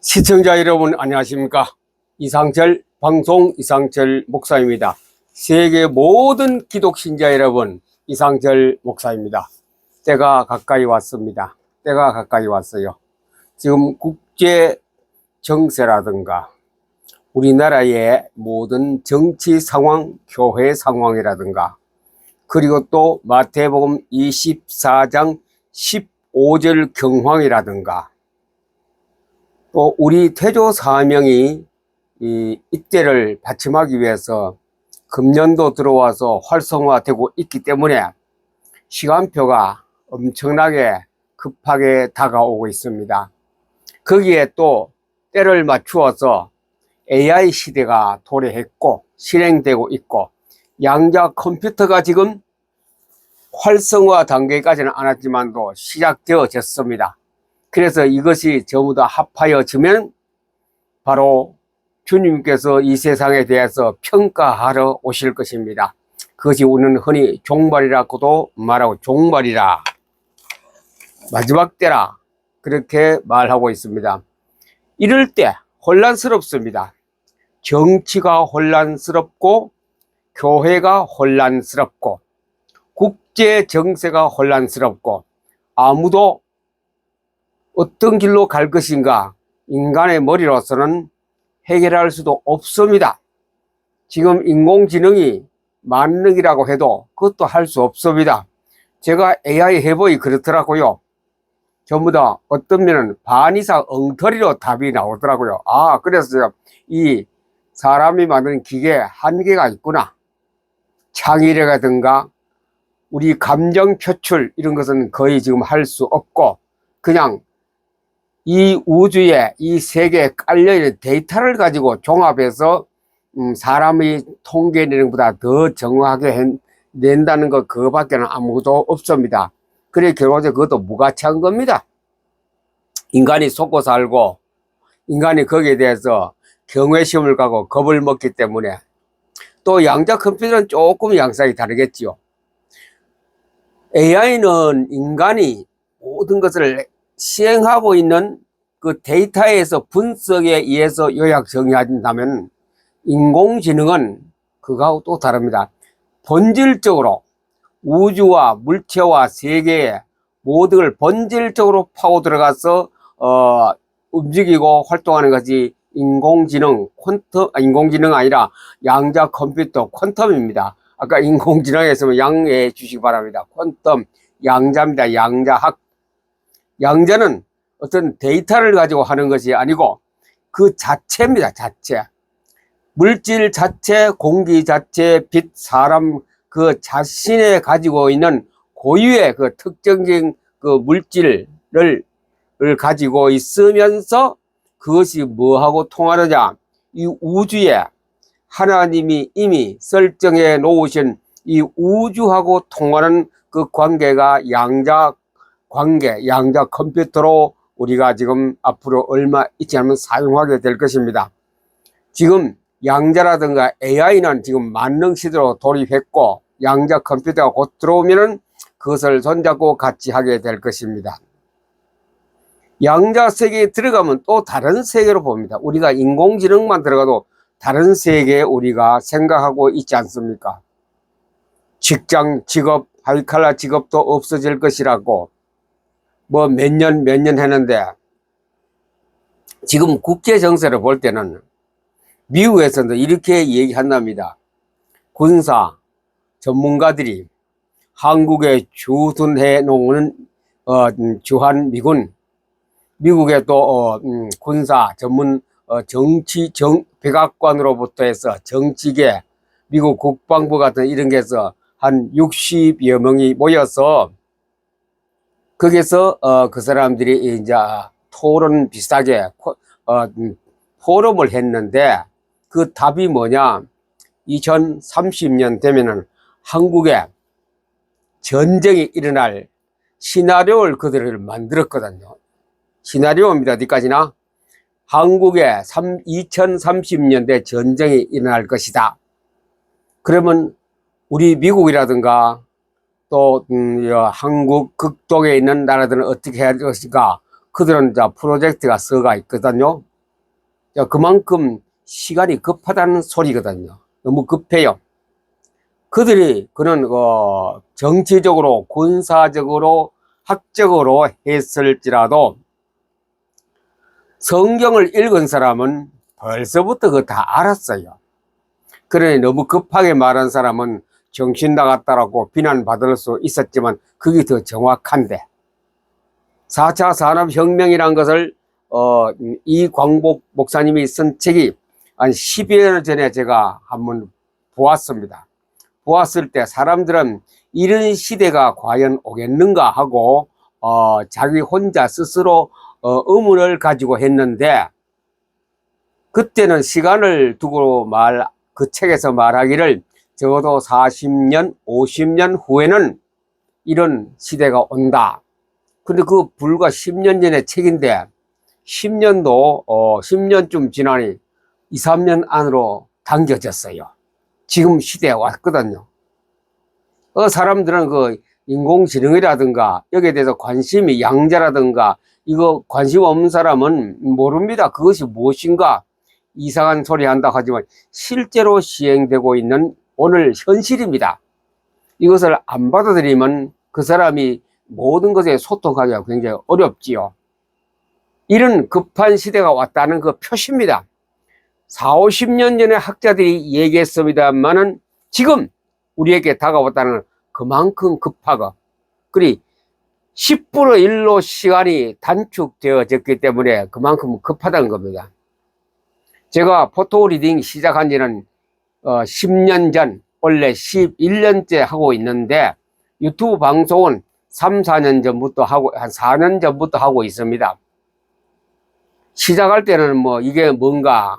시청자 여러분 안녕하십니까. 이상철 방송 이상철 목사입니다. 세계 모든 기독 신자 여러분, 이상철 목사입니다. 때가 가까이 왔습니다. 때가 가까이 왔어요. 지금 국제 정세라든가 우리나라의 모든 정치 상황, 교회 상황이라든가, 그리고 또 마태복음 24장 15절 경황이라든가, 또 우리 태조 사명이 이때를 받침하기 위해서 금년도 들어와서 활성화되고 있기 때문에 시간표가 엄청나게 급하게 다가오고 있습니다. 거기에 또 때를 맞추어서 AI 시대가 도래했고 실행되고 있고, 양자 컴퓨터가 지금 활성화 단계까지는 안 왔지만도 시작되어졌습니다. 그래서 이것이 전부 다 합하여지면 바로 주님께서 이 세상에 대해서 평가하러 오실 것입니다. 그것이 우리는 흔히 종말이라고도 말하고, 종말이라, 마지막 때라, 그렇게 말하고 있습니다. 이럴 때 혼란스럽습니다. 정치가 혼란스럽고, 교회가 혼란스럽고, 국제 정세가 혼란스럽고, 아무도 어떤 길로 갈 것인가 인간의 머리로서는 해결할 수도 없습니다. 지금 인공지능이 만능이라고 해도 그것도 할 수 없습니다. 제가 AI 해보이 그렇더라고요. 전부 다 어떤 면은 반 이상 엉터리로 답이 나오더라고요. 그래서 이 사람이 만든 기계에 한계가 있구나. 창의력이라든가 우리 감정 표출 이런 것은 거의 지금 할 수 없고, 그냥 이 우주에, 이 세계에 깔려있는 데이터를 가지고 종합해서 사람이 통계내는 것보다 더 정확하게 낸다는 것, 그거밖에 아무것도 없습니다. 그래 결과적으로 그것도 무가치한 겁니다. 인간이 속고 살고 인간이 거기에 대해서 경외심을 가고 겁을 먹기 때문에. 또 양자 컴퓨터는 조금 양상이 다르겠지요. AI는 인간이 모든 것을 시행하고 있는 그 데이터에서 분석에 의해서 요약 정의한다면, 인공지능은 그거하고 또 다릅니다. 본질적으로 우주와 물체와 세계의 모든 걸 본질적으로 파고 들어가서 움직이고 활동하는 것이 인공지능, 인공지능 아니라 양자 컴퓨터, 퀀텀입니다. 아까 인공지능에서 양해해 주시기 바랍니다. 퀀텀, 양자입니다. 양자학. 양자는 어떤 데이터를 가지고 하는 것이 아니고 그 자체입니다. 자체. 물질 자체, 공기 자체, 빛, 사람 그 자신에 가지고 있는 고유의 그 특정적인 그 물질을 가지고 있으면서 그것이 뭐하고 통하느냐. 이 우주에 하나님이 이미 설정해 놓으신 이 우주하고 통하는 그 관계가 양자 관계, 양자 컴퓨터로 우리가 지금 앞으로 얼마 있지 않으면 사용하게 될 것입니다. 지금 양자라든가 AI는 지금 만능 시대로 돌입했고, 양자 컴퓨터가 곧 들어오면은 그것을 손잡고 같이 하게 될 것입니다. 양자 세계에 들어가면 또 다른 세계로 봅니다. 우리가 인공지능만 들어가도 다른 세계에 우리가 생각하고 있지 않습니까? 직장, 직업, 하이칼라 직업도 없어질 것이라고 뭐 몇 년 했는데, 지금 국제 정세를 볼 때는 미국에서도 이렇게 얘기한답니다. 군사 전문가들이 한국에 주둔해 놓은 주한 미군, 미국의 또 군사 전문 백악관으로부터 해서 정치계, 미국 국방부 같은 이런 게서 한 60여 명이 모여서 거기서 그 사람들이 이제 토론 비슷하게 포럼을 했는데, 그 답이 뭐냐, 2030년 되면은 한국에 전쟁이 일어날 시나리오를 그들을 만들었거든요. 시나리오입니다. 어디까지나 한국에 2030년대 전쟁이 일어날 것이다. 그러면 우리 미국이라든가 또 한국 극동에 있는 나라들은 어떻게 해야 할 것인가? 그들은 프로젝트가 서가 있거든요. 그만큼 시간이 급하다는 소리거든요. 너무 급해요. 그들이 그런 정치적으로, 군사적으로, 학적으로 했을지라도 성경을 읽은 사람은 벌써부터 그거 다 알았어요. 그러니 너무 급하게 말한 사람은 정신 나갔다라고 비난받을 수 있었지만 그게 더 정확한데, 4차 산업혁명이란 것을 이광복 목사님이 쓴 책이 한 10여 년 전에 제가 한번 보았습니다. 보았을 때 사람들은 이런 시대가 과연 오겠는가 하고 자기 혼자 스스로 의문을 가지고 했는데, 그때는 시간을 두고 그 책에서 말하기를 적어도 40년, 50년 후에는 이런 시대가 온다. 근데 그 불과 10년 전의 책인데 10년쯤 지나니 2, 3년 안으로 당겨졌어요. 지금 시대에 왔거든요. 사람들은 그 인공지능이라든가 여기에 대해서 관심이 양자라든가 이거 관심 없는 사람은 모릅니다. 그것이 무엇인가 이상한 소리 한다 하지만 실제로 시행되고 있는 오늘 현실입니다. 이것을 안 받아들이면 그 사람이 모든 것에 소통하기가 굉장히 어렵지요. 이런 급한 시대가 왔다는 그 표시입니다. 4, 50년 전에 학자들이 얘기했습니다만은 지금 우리에게 다가왔다는 그만큼 급하고, 그리 10분의 1로 시간이 단축되어졌기 때문에 그만큼 급하다는 겁니다. 제가 포토 리딩 시작한 지는 10년 전, 원래 11년째 하고 있는데 유튜브 방송은 3, 4년 전부터 하고, 한 4년 전부터 하고 있습니다. 시작할 때는 뭐 이게 뭔가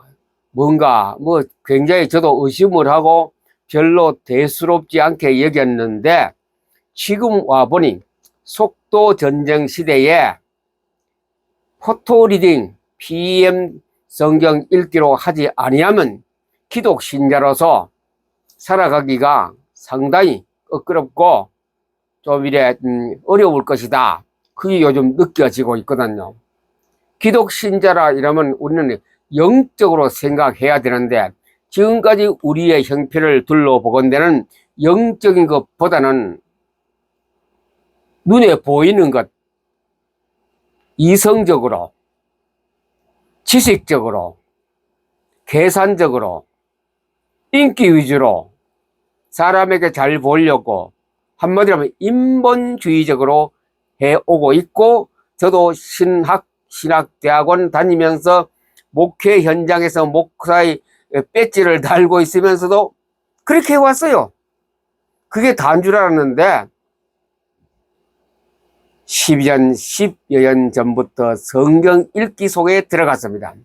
뭐 굉장히 저도 의심을 하고 별로 대수롭지 않게 여겼는데, 지금 와보니 속도 전쟁 시대에 포토 리딩, PM 성경 읽기로 하지 아니하면 기독 신자로서 살아가기가 상당히 껄끄럽고 좀 이래 어려울 것이다. 그게 요즘 느껴지고 있거든요. 기독 신자라 이러면 우리는 영적으로 생각해야 되는데, 지금까지 우리의 형편을 둘러보건대는 영적인 것보다는 눈에 보이는 것, 이성적으로, 지식적으로, 계산적으로, 인기 위주로 사람에게 잘 보려고, 한마디로 하면 인본주의적으로 해오고 있고, 저도 신학대학원 다니면서 목회 현장에서 목사의 배지를 달고 있으면서도 그렇게 해왔어요. 그게 다인 줄 알았는데 10여 년 전부터 성경 읽기 속에 들어갔습니다.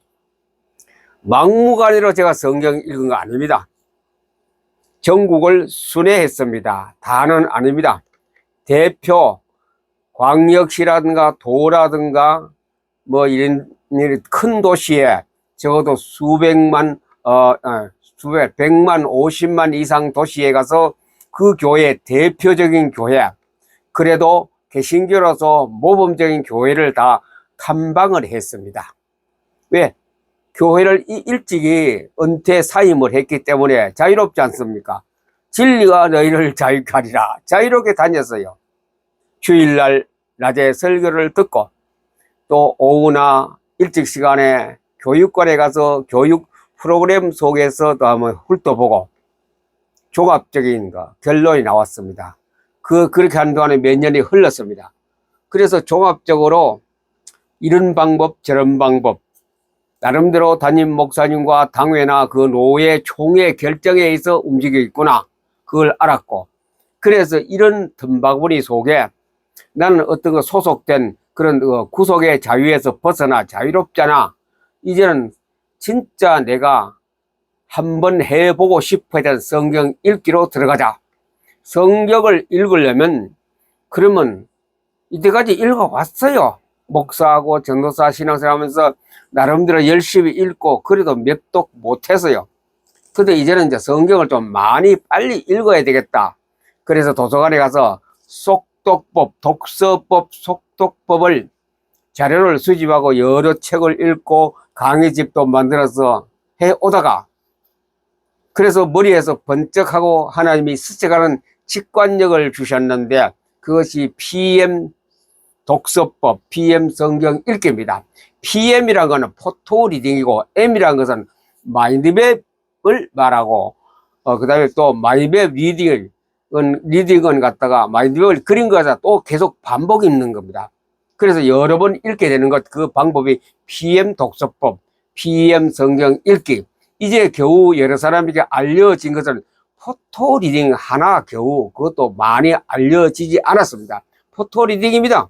막무가내로 제가 성경 읽은 거 아닙니다. 전국을 순회했습니다. 다는 아닙니다. 대표 광역시라든가 도라든가 뭐 이런 큰 도시에 적어도 백만, 50만 이상 도시에 가서 그 교회, 대표적인 교회, 그래도 개신교로서 모범적인 교회를 다 탐방을 했습니다. 왜? 교회를 일찍이 은퇴 사임을 했기 때문에 자유롭지 않습니까? 진리가 너희를 자유케 하리라. 자유롭게 다녔어요. 주일날 낮에 설교를 듣고 또 오후나 일찍 시간에 교육관에 가서 교육 프로그램 속에서 또 한번 훑어보고 종합적인 결론이 나왔습니다. 그렇게 하는 동안에 몇 년이 흘렀습니다. 그래서 종합적으로 이런 방법 저런 방법, 나름대로 담임 목사님과 당회나 그 노회 총회 결정에 의해서 움직이고 있구나, 그걸 알았고, 그래서 이런 틈바구니 속에 나는 어떤 거 소속된 그런 구속의 자유에서 벗어나 자유롭잖아. 이제는 진짜 내가 한번 해보고 싶어야 되는 성경 읽기로 들어가자. 성경을 읽으려면 그러면 이때까지 읽어왔어요. 목사하고 전도사 신앙생활 하면서 나름대로 열심히 읽고 그래도 몇 독 못해서요. 근데 이제는 이제 성경을 좀 많이 빨리 읽어야 되겠다. 그래서 도서관에 가서 속독법, 독서법, 속독법을 자료를 수집하고 여러 책을 읽고 강의집도 만들어서 해 오다가, 그래서 머리에서 번쩍하고 하나님이 스쳐가는 직관력을 주셨는데, 그것이 PM 독서법, PM 성경 읽기입니다. PM이라는 것은 포토 리딩이고, M이라는 것은 마인드맵을 말하고, 그 다음에 또 마인드맵 리딩은 갖다가 마인드맵을 그린 거에서 또 계속 반복 읽는 겁니다. 그래서 여러 번 읽게 되는 것, 그 방법이 PM 독서법, PM 성경 읽기. 이제 겨우 여러 사람에게 알려진 것은 포토 리딩 하나 겨우, 그것도 많이 알려지지 않았습니다. 포토 리딩입니다.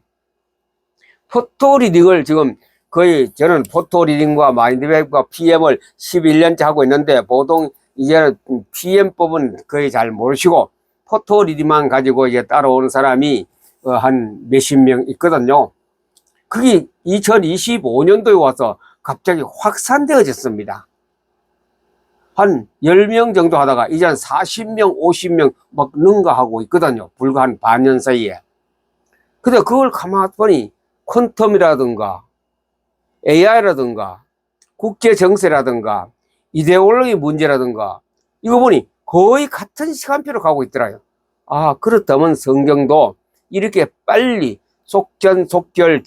포토 리딩을 지금 거의 저는 포토 리딩과 마인드맵과 PM을 11년째 하고 있는데, 보통 이제는 PM법은 거의 잘 모르시고 포토 리딩만 가지고 이제 따라오는 사람이 한 몇십 명 있거든요. 그게 2025년도에 와서 갑자기 확산되어졌습니다. 한 10명 정도 하다가 이제 한 40명, 50명 막 능가하고 있거든요. 불과 한 반년 사이에. 근데 그걸 가만히 보니 퀀텀이라든가 AI라든가 국제정세라든가 이데올로기 문제라든가 이거 보니 거의 같은 시간표로 가고 있더라고요. 아, 그렇다면 성경도 이렇게 빨리 속전속결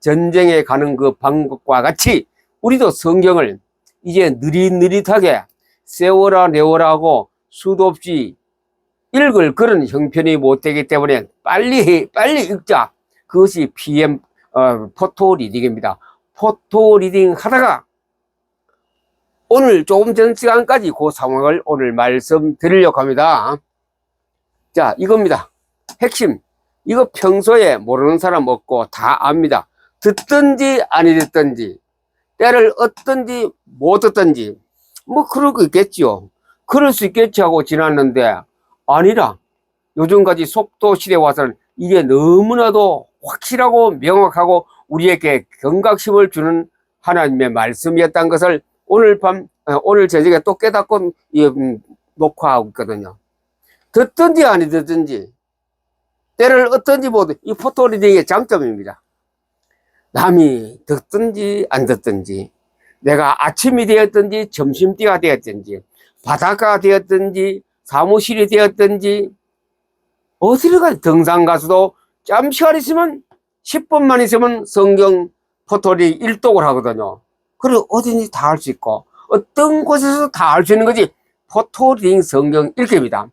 전쟁에 가는 그 방법과 같이 우리도 성경을 이제 느릿느릿하게 세워라 내워라 하고 수도 없이 읽을 그런 형편이 못 되기 때문에 빨리 읽자. 그것이 PM 포토 리딩입니다. 포토 리딩 하다가 오늘 조금 전 시간까지 그 상황을 오늘 말씀드리려고 합니다. 자, 이겁니다. 핵심. 이거 평소에 모르는 사람 없고 다 압니다. 듣든지 아니 듣든지, 때를 얻든지 못 얻든지, 뭐 그럴 거 있겠죠. 그럴 수 있겠지 하고 지났는데, 아니라 요즘까지 속도 시대에 와서는 이게 너무나도 확실하고 명확하고 우리에게 경각심을 주는 하나님의 말씀이었다는 것을 오늘 저녁에 또 깨닫고 녹화하고 있거든요. 듣든지 아니 듣든지, 때를 얻든지 못, 이 포토 리딩의 장점입니다. 남이 듣든지 안 듣든지, 내가 아침이 되었든지 점심때가 되었든지, 바닷가가 되었든지 사무실이 되었든지, 어디를 가든 등산 가서도 짬시간 있으면 10분만 있으면 성경 포토리 일독을 하거든요. 그리고 어디든지 다 할 수 있고 어떤 곳에서 다 할 수 있는 거지. 포토리딩 성경 읽기입니다.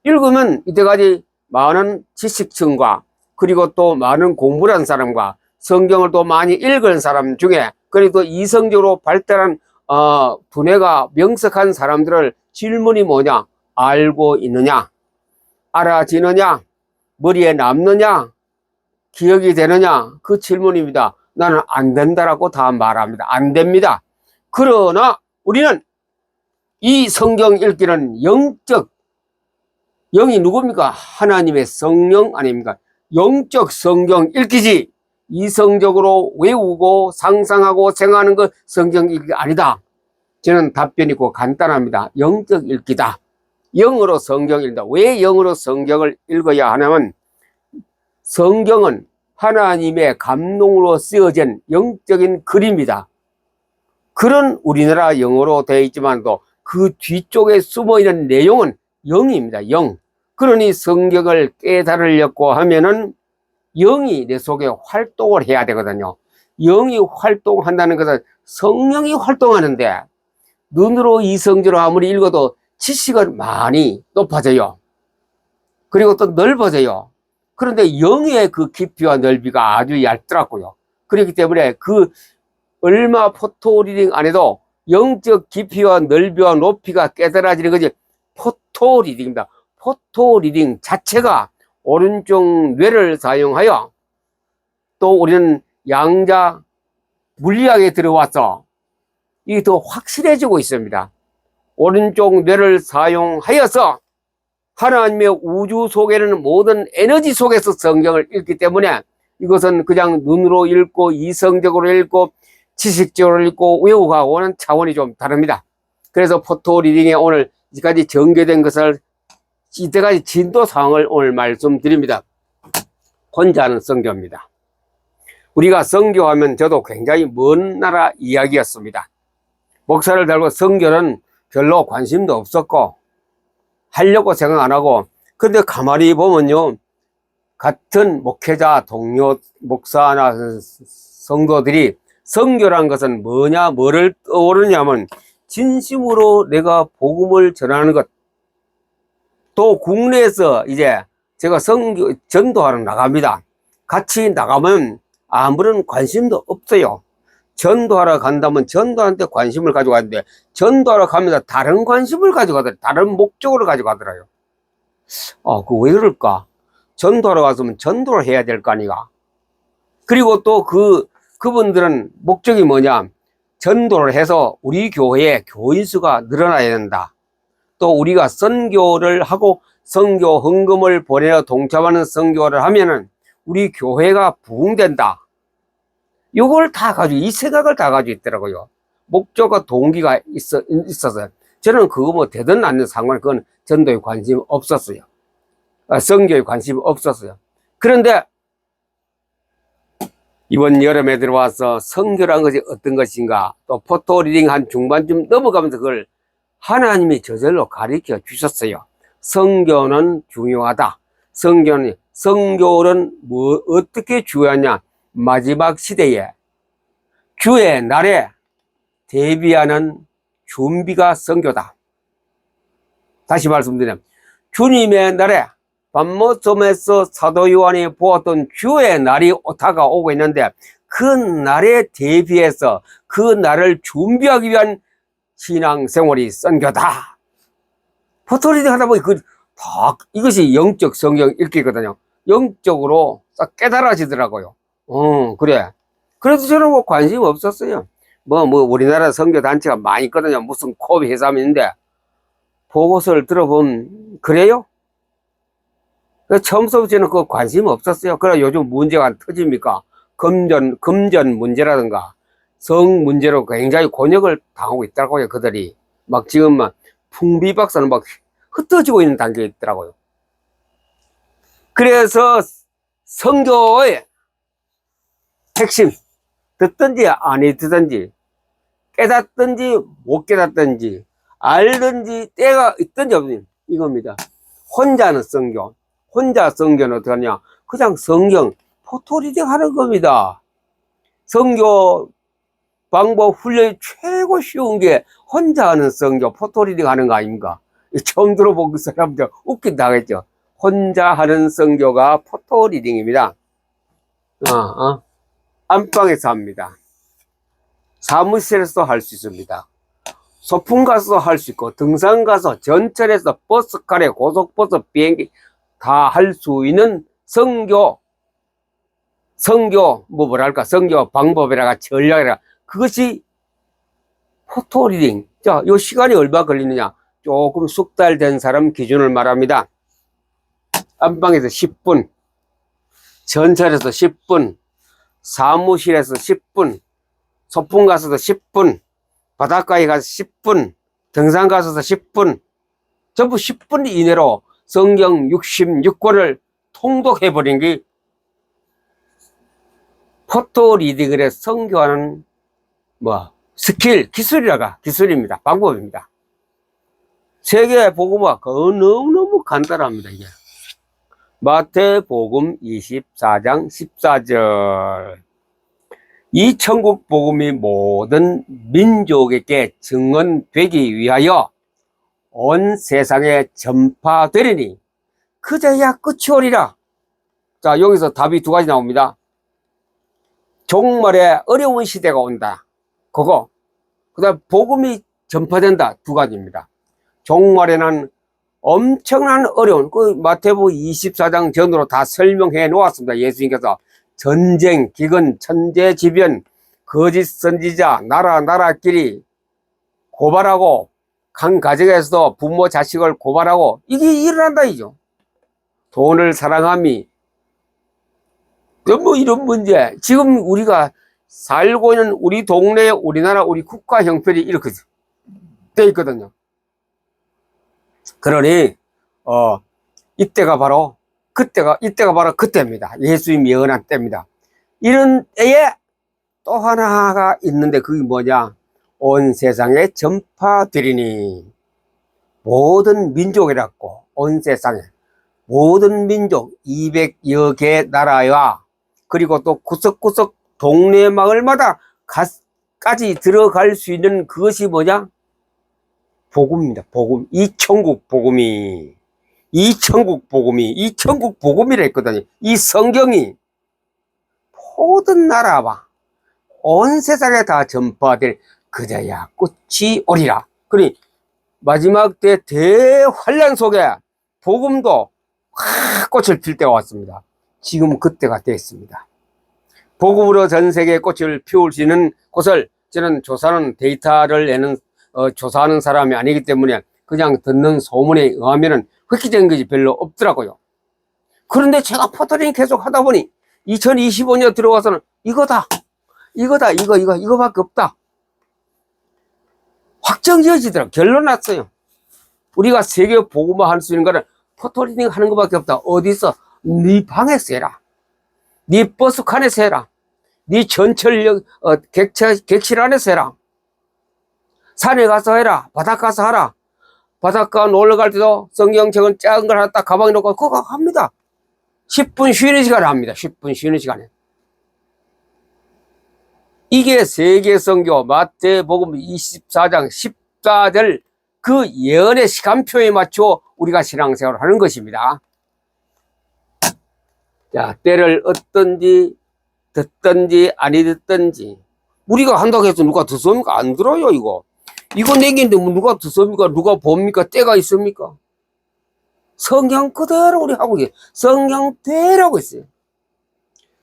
읽으면 이때까지 많은 지식층과 그리고 또 많은 공부를 한 사람과 성경을 또 많이 읽은 사람 중에, 그리고 이성적으로 발달한 두뇌가 명석한 사람들을 질문이 뭐냐? 알고 있느냐? 알아지느냐? 머리에 남느냐? 기억이 되느냐? 그 질문입니다. 나는 안 된다라고 다 말합니다. 안 됩니다. 그러나 우리는 이 성경 읽기는 영이 누굽니까? 하나님의 성령 아닙니까? 영적 성경 읽기지 이성적으로 외우고 상상하고 생각하는 것 성경 읽기 아니다. 저는 답변이 고 간단합니다. 영적 읽기다. 영으로 성경 읽다. 왜 영으로 성경을 읽어야 하냐면, 성경은 하나님의 감동으로 쓰여진 영적인 글입니다. 글은 우리나라 영어로 되어 있지만도 그 뒤쪽에 숨어있는 내용은 영입니다. 영. 그러니 성경을 깨달으려고 하면은 영이 내 속에 활동을 해야 되거든요. 영이 활동한다는 것은 성령이 활동하는데, 눈으로 이성적으로 아무리 읽어도 지식은 많이 높아져요. 그리고 또 넓어져요. 그런데 영의 그 깊이와 넓이가 아주 얇더라고요. 그렇기 때문에 그 얼마 포토 리딩 안 해도 영적 깊이와 넓이와 높이가 깨달아지는 것이 포토 리딩입니다. 포토 리딩 자체가 오른쪽 뇌를 사용하여, 또 우리는 양자 물리학에 들어와서 이게 더 확실해지고 있습니다. 오른쪽 뇌를 사용하여서 하나님의 우주 속에는 모든 에너지 속에서 성경을 읽기 때문에 이것은 그냥 눈으로 읽고 이성적으로 읽고 지식적으로 읽고 외우고하고는 차원이 좀 다릅니다. 그래서 포토 리딩에 오늘 이제까지 전개된 것을, 이때까지 진도 사항을 오늘 말씀드립니다. 혼자 하는 성경입니다. 우리가 선교하면 저도 굉장히 먼 나라 이야기였습니다. 목사를 달고 선교는 별로 관심도 없었고 하려고 생각 안 하고, 근데 가만히 보면요, 같은 목회자, 동료, 목사나 성도들이 선교란 것은 뭐를 떠오르냐면 진심으로 내가 복음을 전하는 것. 또 국내에서 이제 제가 전도하러 나갑니다. 같이 나가면 아무런 관심도 없어요. 전도하러 간다면 전도한테 관심을 가지고 가는데, 전도하러 가면서 다른 관심을 가지고 가더라고요. 다른 목적으로 가지고 가더라고요. 그거 왜 그럴까? 전도하러 갔으면 전도를 해야 될 거 아니가. 그리고 또 그분들은 목적이 뭐냐? 전도를 해서 우리 교회에 교인 수가 늘어나야 된다. 또 우리가 선교를 하고 선교 헌금을 보내어 동참하는 선교를 하면은 우리 교회가 부흥된다. 이걸 다 가지고, 이 생각을 다 가지고 있더라고요. 목적과 동기가 있어서 저는 그거 뭐 되든 않는 상관, 그건 전도에 관심 없었어요. 선교에 관심이 없었어요. 그런데 이번 여름에 들어와서 선교란 것이 어떤 것인가, 또 포토리딩 한 중반쯤 넘어가면서 그걸 하나님이 저절로 가르쳐 주셨어요. 선교는 중요하다. 선교는 어떻게 중요하냐? 마지막 시대에 주의 날에 대비하는 준비가 선교다. 다시 말씀드리면 주님의 날에, 밤모섬에서 사도 요한이 보았던 주의 날이 다가오고 있는데, 그 날에 대비해서 그 날을 준비하기 위한 신앙생활이 선교다. 포토리딩 하다 보니 이것이 영적 성경 읽기거든요. 영적으로 싹 깨달아지더라고요. 그래. 그래서 저는 뭐 관심 없었어요. 우리나라 선교단체가 많이 있거든요. 무슨 코비 회사인데, 보고서를 들어보면, 그래요? 처음부터 저는 그 관심 없었어요. 그래, 요즘 문제가 안 터집니까? 금전 문제라든가, 성 문제로 굉장히 곤욕을 당하고 있더라고요, 그들이. 지금 풍비박산은 흩어지고 있는 단계에 있더라고요. 그래서 선교의 핵심, 듣든지 아니 듣든지, 깨닫든지 못 깨닫든지, 알든지 때가 있든지 없든지, 이겁니다. 혼자 하는 선교. 혼자 선교는 어떻게 하냐? 그냥 성경 포토리딩 하는 겁니다. 선교 방법 훈련이 최고 쉬운 게 혼자 하는 선교 포토리딩 하는 거 아닙니까? 처음 들어본 그 사람들 웃긴다 하겠죠. 혼자 하는 선교가 포토리딩입니다. 안방에서 합니다. 사무실에서도 할 수 있습니다. 소풍 가서도 할 수 있고, 등산 가서, 전철에서, 버스카레, 고속버스, 비행기 다 할 수 있는 선교 방법이라가 전략이라, 그것이 포토리딩. 자, 요 시간이 얼마 걸리느냐? 조금 숙달된 사람 기준을 말합니다. 안방에서 10분, 전철에서 10분, 사무실에서 10분, 소풍 가서도 10분, 바닷가에 가서 10분, 등산 가서도 10분, 전부 10분 이내로 성경 66권을 통독해버린 게 포토리딩을 선교하는 기술입니다. 방법입니다. 세계 복음화 너무너무 간단합니다. 이게 마태복음 24장 14절, 이 천국 복음이 모든 민족에게 증언되기 위하여 온 세상에 전파되리니 그제야 끝이 오리라. 자, 여기서 답이 두 가지 나옵니다. 종말에 어려운 시대가 온다. 그거. 그 다음 복음이 전파된다. 두 가지입니다. 종말에는 엄청난 어려운, 마태복음 24장 전으로 다 설명해 놓았습니다. 예수님께서 전쟁, 기근, 천재지변, 거짓 선지자, 나라끼리 고발하고, 한 가정에서도 부모 자식을 고발하고, 이게 일어난다 이죠. 돈을 사랑함이, 이런 문제. 지금 우리가 살고 있는 우리 동네, 우리나라, 우리 국가 형편이 이렇게 돼 있거든요. 그러니 이때가 바로 그때입니다. 예수님이 예언한 때입니다. 이런 때에 또 하나가 있는데 그게 뭐냐? 온 세상에 전파되리니. 모든 민족이라고. 온 세상에 모든 민족 200여 개 나라와 그리고 또 구석구석 동네 마을마다 까지 들어갈 수 있는 그것이 뭐냐? 복음입니다. 복음. 이 천국 복음이 천국 복음이라 했거든요. 이 성경이 모든 나라와 온 세상에 다 전파될 그제야 끝이 오리라. 그러니 마지막 때 대환란 속에 복음도 확 꽃을 필 때가 왔습니다. 지금 그때가 됐습니다. 복음으로 전 세계에 꽃을 피울 수 있는 곳을 저는 조사하는 데이터를 내는 조사하는 사람이 아니기 때문에 그냥 듣는 소문에 의하면은 획기적인 것이 별로 없더라고요. 그런데 제가 포터링 계속 하다 보니 2025년 들어와서는 이거밖에 없다. 확정 지어지더라고요. 결론 났어요. 우리가 세계 복음화 할 수 있는 거는 포토리딩 하는 것밖에 없다. 어디서? 네 방에서 해라. 네 버스 칸에서 해라. 네 전철역 객실 안에서 해라. 산에 가서 해라. 바닷가 가서 하라. 바닷가 놀러 갈 때도 성경책은 작은 걸 하나 딱 가방에 놓고 그거 합니다. 10분 쉬는 시간에 합니다. 10분 쉬는 시간에. 이게 세계 선교 마태복음 24장 14절 그 예언의 시간표에 맞춰 우리가 신앙생활을 하는 것입니다. 자, 때를 얻든지 듣든지 아니 듣든지 우리가 한다고 해서 누가 듣습니까? 안 들어요. 이거 내기인데 뭐 누가 듣습니까? 누가 봅니까? 때가 있습니까? 성경 그대로 우리 하고 있어요. 성경대로 하고 있어요.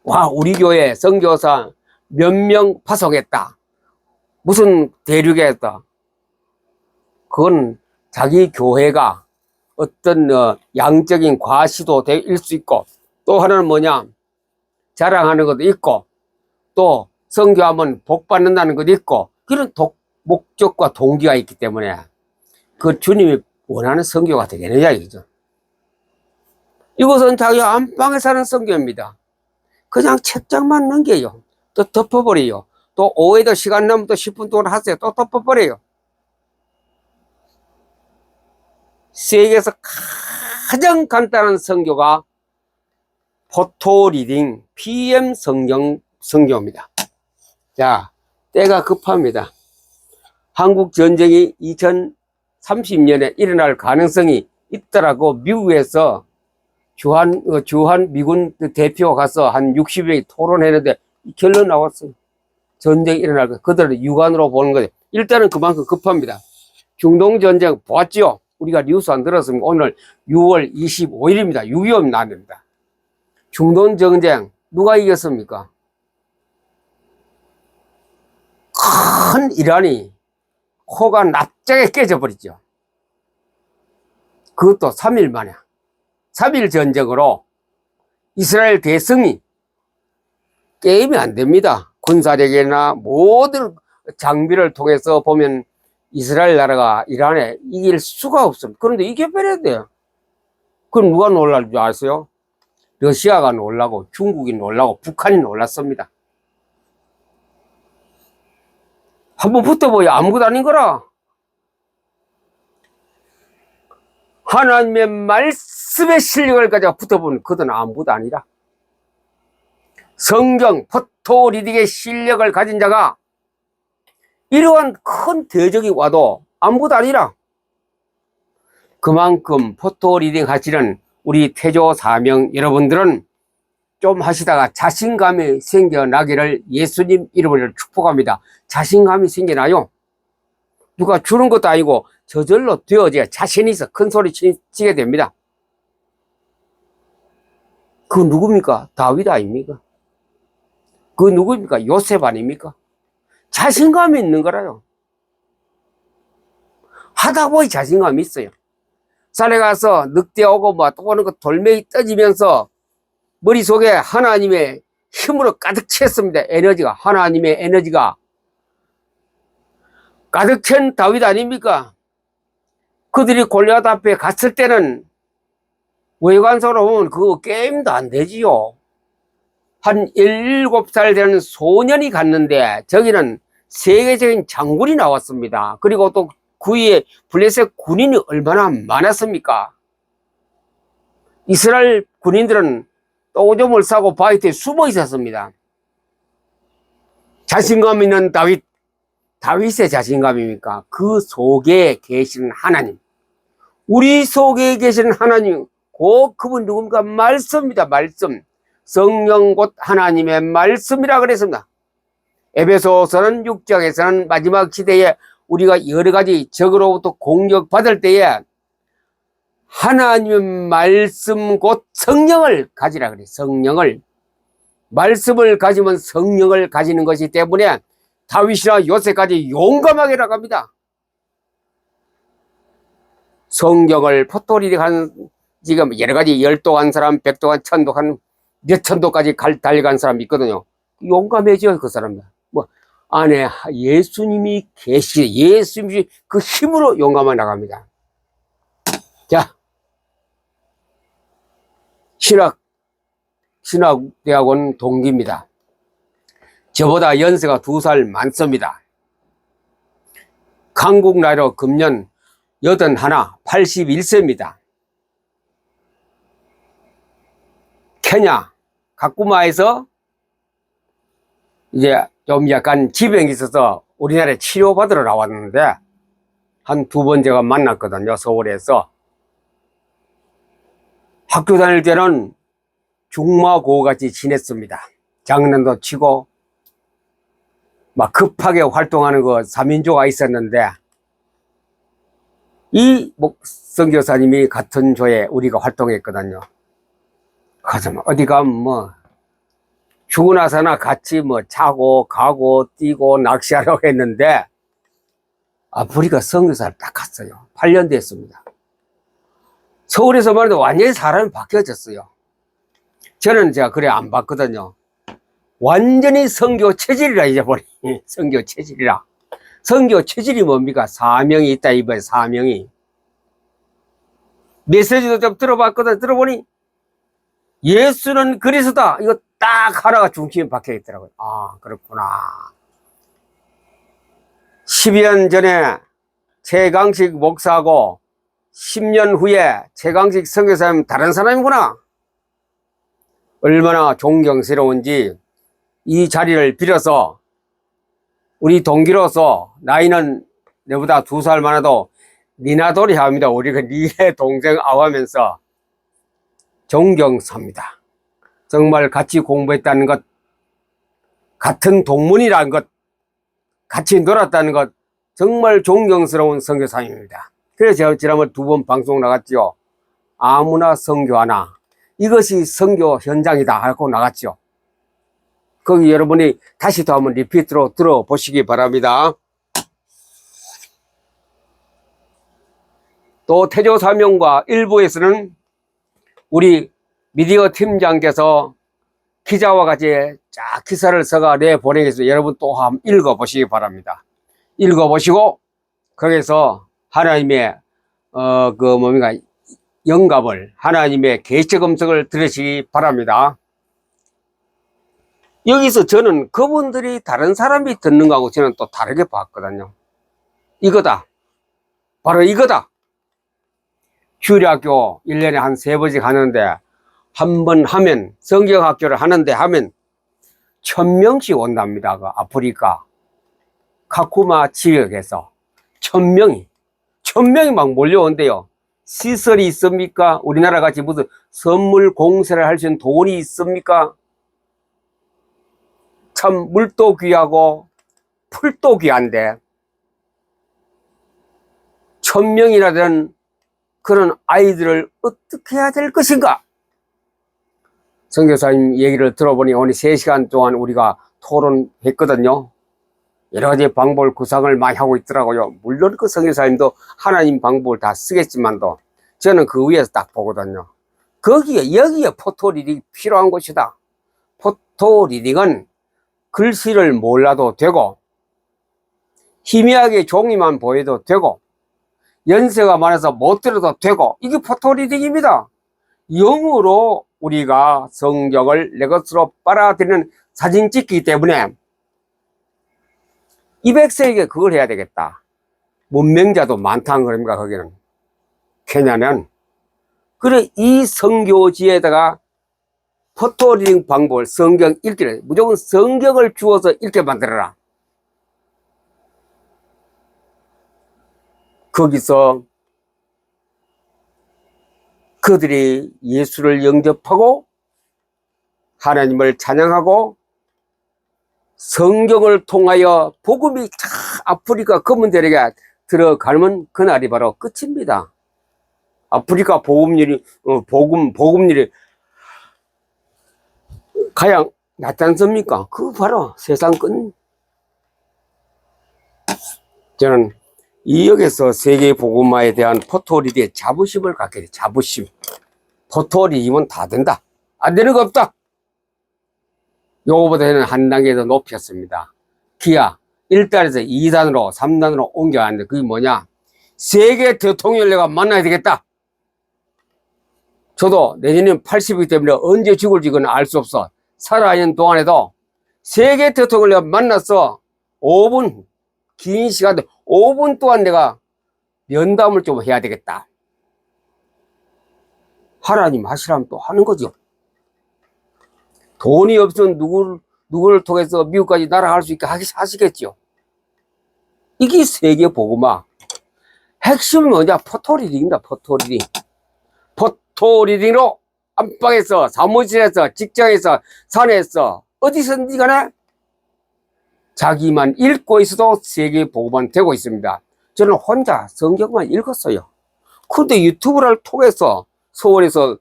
와, 우리 교회 선교사 몇 명 파송했다. 무슨 대륙에 했다. 그건 자기 교회가 어떤 양적인 과시도 될 수 있고 또 하나는 뭐냐? 자랑하는 것도 있고 또 선교하면 복 받는다는 것도 있고 그런 목적과 동기가 있기 때문에 그 주님이 원하는 선교가 되겠느냐 이거죠. 이것은 자기 안방에 사는 선교입니다. 그냥 책장만 넘겨요. 또 덮어버려요. 또 오후에도 시간 나면 또 10분 동안 하세요. 또 덮어버려요. 세계에서 가장 간단한 선교가 포토리딩 PM 선교입니다. 자, 때가 급합니다. 한국 전쟁이 2030년에 일어날 가능성이 있더라고 미국에서 주한 미군 대표가 가서 한 60명이 토론했는데 결론 나왔어요. 전쟁이 일어날 거. 그들은 육안으로 보는 거예요. 일단은 그만큼 급합니다. 중동전쟁 보았죠? 우리가 뉴스 안 들었습니까? 오늘 6월 25일입니다. 6.25 날입니다. 중동전쟁 누가 이겼습니까? 큰 이란이 코가 납작에 깨져버리죠. 그것도 3일 만에. 3일 전쟁으로 이스라엘 대성이 게임이 안 됩니다. 군사력이나 모든 장비를 통해서 보면 이스라엘 나라가 이란에 이길 수가 없습니다. 그런데 이겨버려야 돼요. 그럼 누가 놀랄 줄 아세요? 러시아가 놀라고 중국이 놀라고 북한이 놀랐습니다. 한번 붙어보여. 아무것도 아닌 거라. 하나님의 말씀의 실력을 가지고 붙어보는 그들은 아무것도 아니라 성경 포토리딩의 실력을 가진 자가 이러한 큰 대적이 와도 아무것도 아니라 그만큼 포토리딩 하시는 우리 태조 사명 여러분들은 좀 하시다가 자신감이 생겨나기를 예수님 이름으로 축복합니다. 자신감이 생겨나요. 누가 주는 것도 아니고 저절로 되어져야 자신이 있어 큰 소리 치게 됩니다. 그 누굽니까? 다윗 아닙니까? 그 누굽니까? 요셉 아닙니까? 자신감이 있는 거라요. 하다 보니 자신감이 있어요. 산에 가서 늑대 오고 뭐 또 오는 거 돌멩이 떠지면서 머릿속에 하나님의 힘으로 가득 찼습니다. 에너지가, 하나님의 에너지가 가득 찬 다윗 아닙니까? 그들이 골리앗 앞에 갔을 때는 외관적으로 보면 그거 게임도 안 되지요. 한 17살 되는 소년이 갔는데 저기는 세계적인 장군이 나왔습니다. 그리고 또 그 위에 블레셋 군인이 얼마나 많았습니까? 이스라엘 군인들은 오줌을 싸고 바위에 숨어 있었습니다. 자신감 있는 다윗의 자신감입니까? 그 속에 계시는 하나님, 우리 속에 계시는 하나님, 그분 누굽니까? 말씀입니다. 말씀. 성령 곧 하나님의 말씀이라 그랬습니다. 에베소서는 6장에서는 마지막 시대에 우리가 여러 가지 적으로부터 공격받을 때에 하나님의 말씀 곧 성령을 가지라 그래요. 성령을. 말씀을 가지면 성령을 가지는 것이기 때문에 다윗이나 요새까지 용감하게 나갑니다. 성경을 포토리딩한 지금 여러 가지 열독한 사람, 백독한, 천독한, 몇천도까지 달려간 사람이 있거든요. 용감해져요, 그 사람들. 뭐, 안에 예수님이 예수님이 그 힘으로 용감하게 나갑니다. 자, 신학대학원 동기입니다. 저보다 연세가 2살 많습니다. 한국 나이로 금년 81, 81세입니다. 케냐, 가꾸마에서 이제 좀 약간 지병이 있어서 우리나라에 치료받으러 나왔는데 한 2번 제가 만났거든요. 서울에서. 학교 다닐 때는 중마고우같이 지냈습니다. 장난도 치고 막 급하게 활동하는 그 3인조가 있었는데 이 선교사님이 같은 조에 우리가 활동했거든요. 그래서 어디 가면 뭐 죽으나 사나 같이 뭐 자고 가고 뛰고 낚시하려고 했는데 아프리카 선교사를 딱 갔어요. 8년 됐습니다. 서울에서만 해도 완전히 사람이 바뀌어졌어요. 저는 제가 그래 안 봤거든요. 완전히 선교 체질이라 잊어버리. 선교 체질이라. 선교 체질이 뭡니까? 사명이 있다 이번에 사명이. 메시지도 좀 들어봤거든. 들어보니 예수는 그리스도다. 이거 딱 하나가 중심에 박혀 있더라고요. 아, 그렇구나. 12년 전에 최강식 목사하고 10년 후에 최강식 선교사님 다른 사람이구나. 얼마나 존경스러운지 이 자리를 빌어서 우리 동기로서 나이는 내보다 2살 많아도 니나돌이 합니다. 우리가 니의 동생 아우하면서 존경합니다. 정말 같이 공부했다는 것, 같은 동문이라는 것, 같이 놀았다는 것, 정말 존경스러운 선교사님입니다. 그래서 제가 지난번 2번 방송 나갔죠. 아무나 선교하나. 이것이 선교 현장이다 하고 나갔죠. 거기 여러분이 다시 또 한번 리피트로 들어보시기 바랍니다. 또 태조 사명과 일부에서는 우리 미디어 팀장께서 기자와 같이 쫙 기사를 써가 내보내겠습니다. 여러분 또 한번 읽어보시기 바랍니다. 읽어보시고 거기서 하나님의 영감을, 하나님의 계시 검색을 들으시기 바랍니다. 여기서 저는 그분들이 다른 사람이 듣는 거하고 저는 또 다르게 봤거든요. 이거다. 바로 이거다. 주일학교 1년에 한 3번씩 하는데 한 번 하면, 성경학교를 하는데 하면 1000명씩 온답니다. 그 아프리카 카쿠마 지역에서 1000명이 막 몰려온대요. 시설이 있습니까? 우리나라 같이 무슨 선물 공세를 할 수 있는 돈이 있습니까? 참 물도 귀하고 풀도 귀한데 1000명이나 되는 그런 아이들을 어떻게 해야 될 것인가? 선교사님 얘기를 들어보니 오늘 3시간 동안 우리가 토론했거든요. 여러 가지 방법을 구상을 많이 하고 있더라고요. 물론 그 선교사님도 하나님 방법을 다 쓰겠지만도 저는 그 위에서 딱 보거든요. 여기에 포토리딩이 필요한 것이다. 포토리딩은 글씨를 몰라도 되고 희미하게 종이만 보여도 되고 연세가 많아서 못 들어도 되고 이게 포토리딩입니다. 영어로 우리가 성경을 내 것으로 빨아들이는 사진 찍기 때문에 200세에게 그걸 해야 되겠다. 문명자도 많다는 겁니까, 거기는. 케냐는. 그래, 이 선교지에다가 포토리딩 방법을 성경 읽기를, 무조건 성경을 주어서 읽게 만들어라. 거기서 그들이 예수를 영접하고 하나님을 찬양하고 성경을 통하여 복음이 아프리카 검은 대륙에 들어가면 그날이 바로 끝입니다. 아프리카 복음일이 가양 낫지 않습니까? 그거 바로 세상 끝. 저는 이 역에서 세계 복음화에 대한 포토리딩의 자부심을 갖게 돼. 자부심. 포토리딩은 다 된다. 안 되는 거 없다. 요거보다는 한 단계 더 높였습니다. 기아 1단에서 2단으로 3단으로 옮겨왔는데 그게 뭐냐? 세계 대통령을 내가 만나야 되겠다. 저도 내년에 80이기 때문에 언제 죽을지 그건 알 수 없어. 살아있는 동안에도 세계 대통령을 내가 만나서 5분, 긴 시간, 5분 동안 내가 면담을 좀 해야 되겠다. 하나님 하시라면 또 하는 거죠. 돈이 없으면 누구를 통해서 미국까지 날아갈 수 있게 하시겠죠. 이게 세계 복음화. 핵심은 뭐냐? 포토리딩입니다. 포토리딩. 포토리딩으로 안방에서, 사무실에서, 직장에서, 산에서, 어디서든지 간에 자기만 읽고 있어도 세계 복음화는 되고 있습니다. 저는 혼자 성경만 읽었어요. 그런데 유튜브를 통해서 서울에서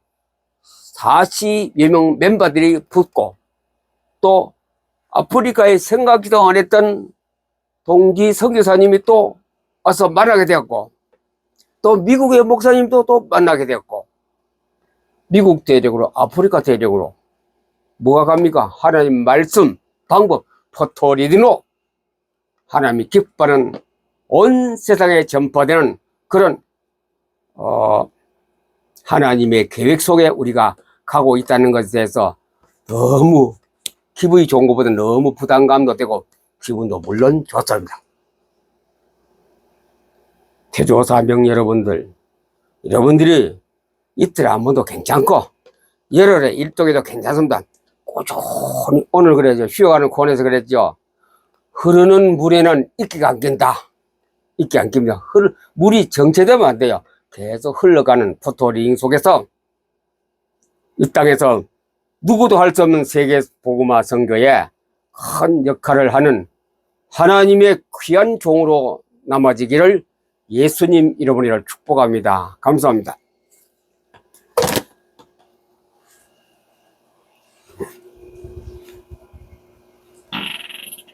40여 명 멤버들이 붙고 또 아프리카에 생각지도 안 했던 동기 선교사님이 또 와서 만나게 되었고 또 미국의 목사님도 또 만나게 되었고 미국 대륙으로 아프리카 대륙으로 뭐가 갑니까? 하나님 말씀 방법 포토리딩으로 하나님이 기뻐하는 온 세상에 전파되는 그런 하나님의 계획 속에 우리가 가고 있다는 것에 대해서 너무 기분이 좋은 것보다 너무 부담감도 되고 기분도 물론 좋습니다. 태조사명 여러분들이 이틀에 한 번도 괜찮고 열흘에 일독에도 괜찮습니다. 꾸준히 오늘 그랬죠. 쉬어가는 코너에서 그랬죠. 흐르는 물에는 이끼가 안 낀다. 이끼 안 낍니다. 물이 정체되면 안 돼요. 계속 흘러가는 포토리딩 속에서 이 땅에서 누구도 할 수 없는 세계 복음화 선교에 큰 역할을 하는 하나님의 귀한 종으로 남아지기를 예수님 이름으로 축복합니다. 감사합니다.